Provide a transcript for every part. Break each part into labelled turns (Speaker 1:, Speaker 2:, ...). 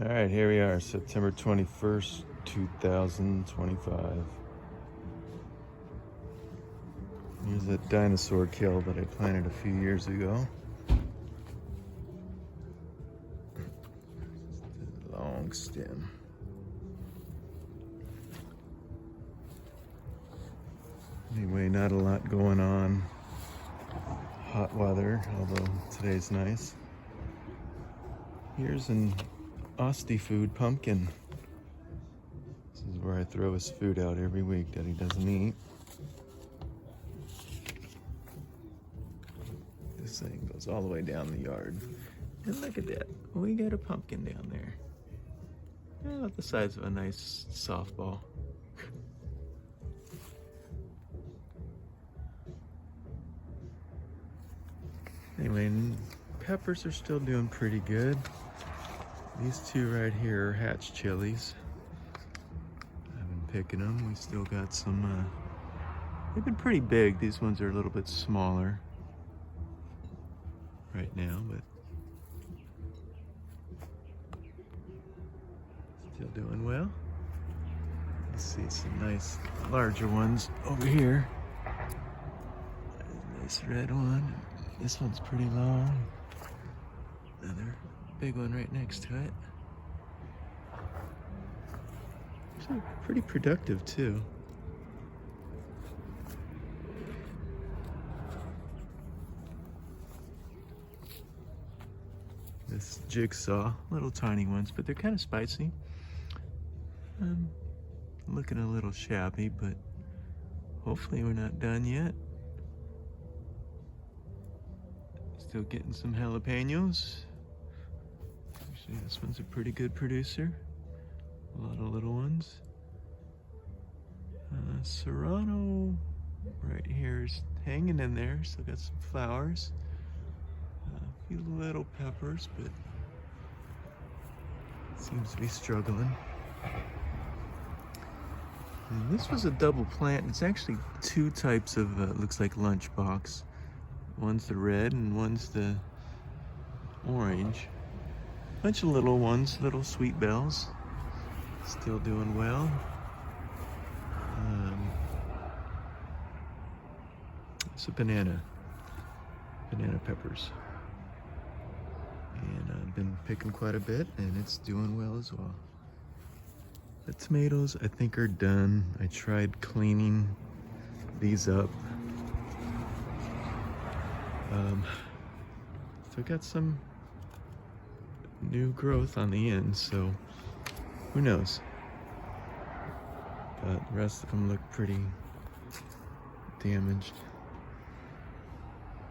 Speaker 1: All right, here we are, September 21st, 2025. Here's that dinosaur kill that I planted a few years ago. Long stem. Anyway, not a lot going on. Hot weather, although today's nice. Here's an Asti Food pumpkin. This is where I throw his food out every week that he doesn't eat. This thing goes all the way down the yard. And look at that. We got a pumpkin down there. About the size of a nice softball. Anyway, peppers are still doing pretty good. These two right here are hatch chilies. I've been picking them. We still got some, they've been pretty big. These ones are a little bit smaller right now, but still doing well. Let's see some nice larger ones over here. Nice red one. This one's pretty long. Another big one right next to it. Actually pretty productive too. This jigsaw, little tiny ones, but they're kind of spicy. Looking a little shabby, but hopefully we're not done yet. Still getting some jalapenos. Actually, this one's a pretty good producer. A lot of little ones. Serrano right here is hanging in there. Still got some flowers. A few little peppers, but seems to be struggling. And this was a double plant. It's actually two types of, looks like lunchbox. One's the red and one's the orange. Bunch of little ones, little sweet bells. Still doing well. It's a banana peppers. And I've been picking quite a bit and it's doing well as well. The tomatoes I think are done. I tried cleaning these up. So I got some new growth on the end, so who knows? But the rest of them look pretty damaged.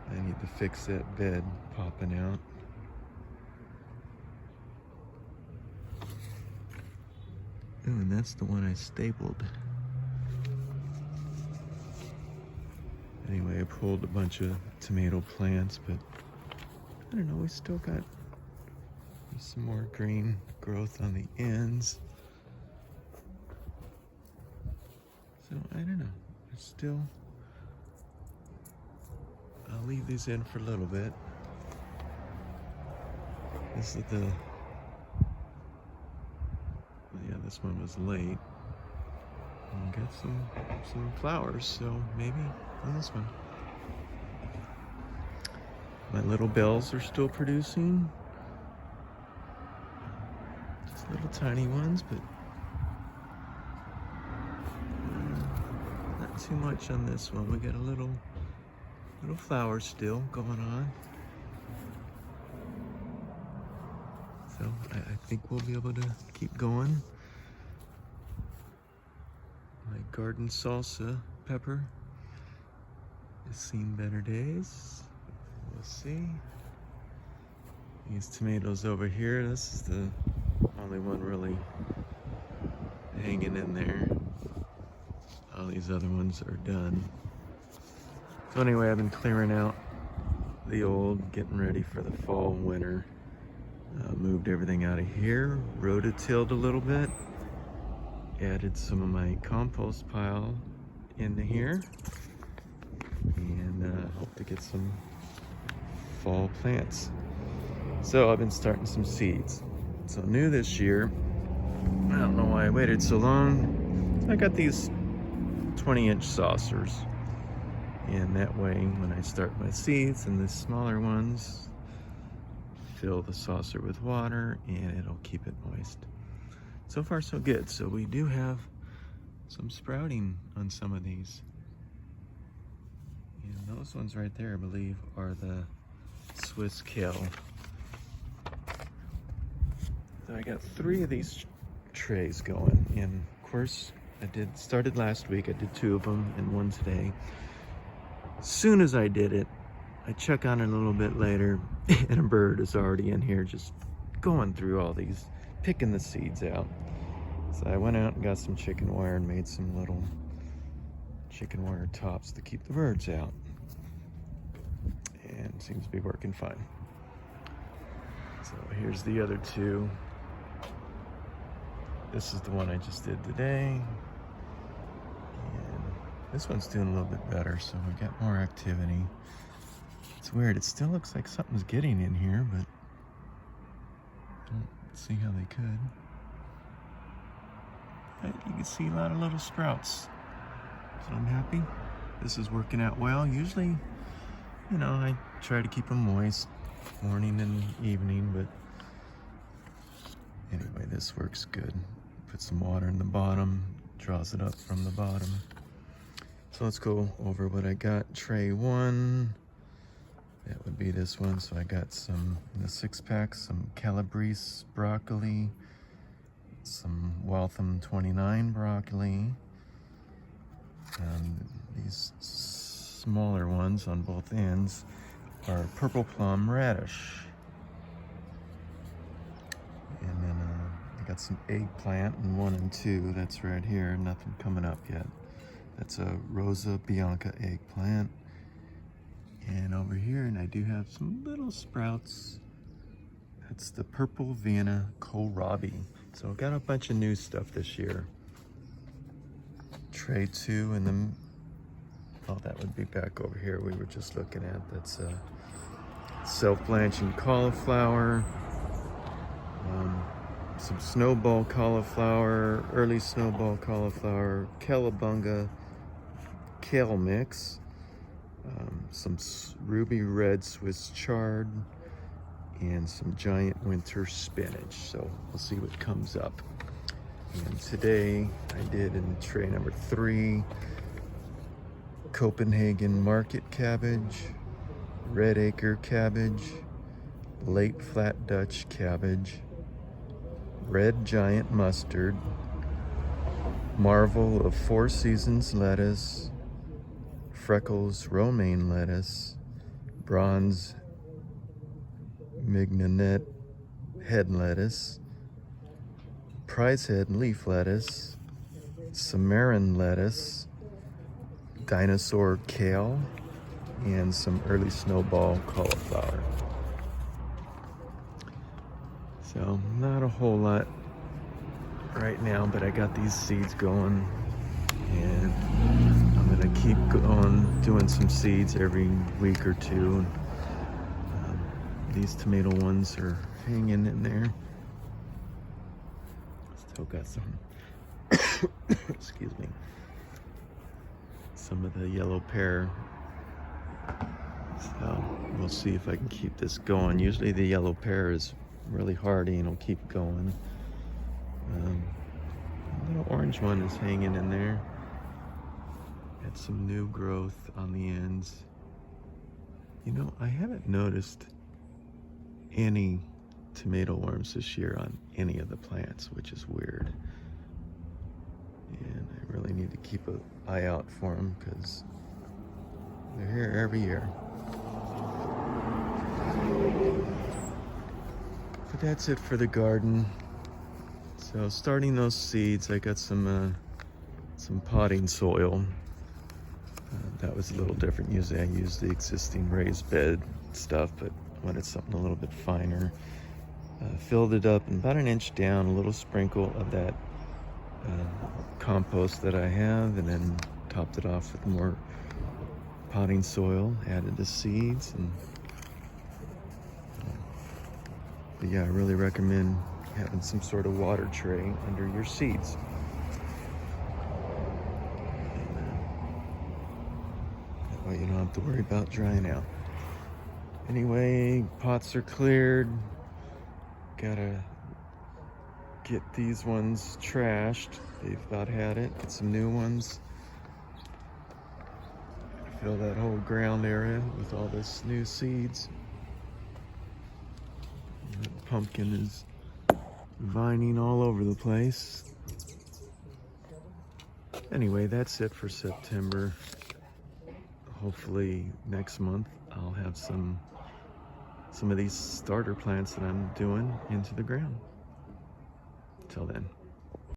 Speaker 1: I need to fix that bed popping out. Ooh, and that's the one I stapled. Anyway, I pulled a bunch of tomato plants, but I don't know, we still got some more green growth on the ends. So I don't know, it's still, I'll leave these in for a little bit. This is the, yeah, this one was late. And got some flowers, so maybe on this one. My little bells are still producing. Just little tiny ones, but not too much on this one. We got a little flowers still going on. So I think we'll be able to keep going. My garden salsa pepper has seen better days. We'll see. These tomatoes over here, this is the only one really hanging in there. All these other ones are done. So anyway, I've been clearing out the old, getting ready for the fall and winter. Moved everything out of here, rototilled a little bit, added some of my compost pile into here, and hope to get some fall plants. So I've been starting some seeds. So new this year. I don't know why I waited so long. I got these 20-inch saucers. And that way, when I start my seeds and the smaller ones, fill the saucer with water and it'll keep it moist. So far so good. So we do have some sprouting on some of these. And those ones right there, I believe, are the Swiss kale. So I got 3 of these trays going. And of course, started last week. I did 2 of them and 1 today. As soon as I did it, I check on it a little bit later, and a bird is already in here just going through all these, picking the seeds out. So I went out and got some chicken wire and made some little chicken wire tops to keep the birds out. And it seems to be working fine. So here's the other 2. This is the one I just did today. And this one's doing a little bit better, so we got more activity. It's weird, it still looks like something's getting in here, but I don't see how they could. But you can see a lot of little sprouts. So I'm happy. This is working out well. Usually, you know, I try to keep them moist morning and evening, but anyway, this works good. Put some water in the bottom, draws it up from the bottom. So let's go over what I got. Tray 1. That would be this one. So I got some, in the 6-pack, some Calabrese broccoli, some Waltham 29 broccoli, and these smaller ones on both ends are purple plum radish. And then I got some eggplant in 1 and 2. That's right here. Nothing coming up yet. That's a Rosa Bianca eggplant. And over here, and I do have some little sprouts. That's the purple Vienna kohlrabi. So I've got a bunch of new stuff this year. Tray 2, and then, oh, that would be back over here we were just looking at. That's self-blanching cauliflower. Some snowball cauliflower, early snowball cauliflower, cowabunga kale mix. Some ruby red Swiss chard, and some giant winter spinach. So we'll see what comes up. And today I did in tray number 3, Copenhagen market cabbage, red acre cabbage, late flat Dutch cabbage, red giant mustard, Marvel of 4 Seasons lettuce, Freckles romaine lettuce, bronze mignonette head lettuce, prize head leaf lettuce, Samarin lettuce, dinosaur kale, and some early snowball cauliflower. So not a whole lot right now, but I got these seeds going, and I'm gonna keep on doing some seeds every week or 2. These tomato ones are hanging in there. Still got some, excuse me, some of the yellow pear. So we'll see if I can keep this going. Usually the yellow pear is really hardy and will keep going. The little orange one is hanging in there. Got some new growth on the ends. You know, I haven't noticed any tomato worms this year on any of the plants, which is weird. And I really need to keep an eye out for them because they're here every year. But that's it for the garden. So starting those seeds, I got some potting soil. That was a little different. Usually I use the existing raised bed stuff, but wanted something a little bit finer. Filled it up, and about 1 inch down, a little sprinkle of that compost that I have, and then topped it off with more potting soil, added the seeds. And but yeah, I really recommend having some sort of water tray under your seeds. That way you don't have to worry about drying out. Anyway, pots are cleared. Gotta get these ones trashed. They've about had it. Get some new ones. Fill that whole ground area with all this new seeds. That pumpkin is vining all over the place. Anyway, that's it for September. Hopefully next month I'll have some of these starter plants that I'm doing into the ground. Till then.